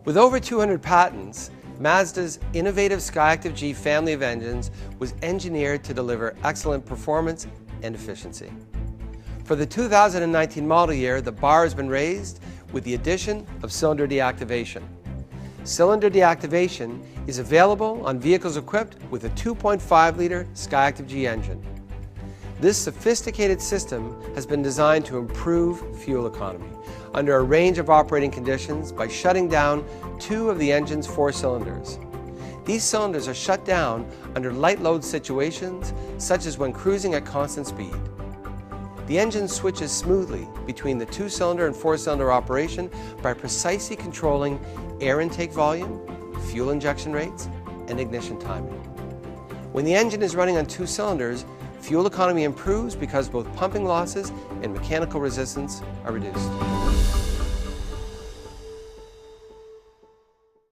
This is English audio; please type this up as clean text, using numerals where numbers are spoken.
With over 200 patents, Mazda's innovative SKYACTIV G family of engines was engineered to deliver excellent performance and efficiency. For the 2019 model year, the bar has been raised with the addition of cylinder deactivation. Cylinder deactivation is available on vehicles equipped with a 2.5-liter SKYACTIV G engine. This sophisticated system has been designed to improve fuel economy under a range of operating conditions by shutting down 2 of the engine's 4 cylinders. These cylinders are shut down under light load situations, such as when cruising at constant speed. The engine switches smoothly between the 2-cylinder and 4-cylinder operation by precisely controlling air intake volume, fuel injection rates, and ignition timing. When the engine is running on 2 cylinders, fuel economy improves because both pumping losses and mechanical resistance are reduced.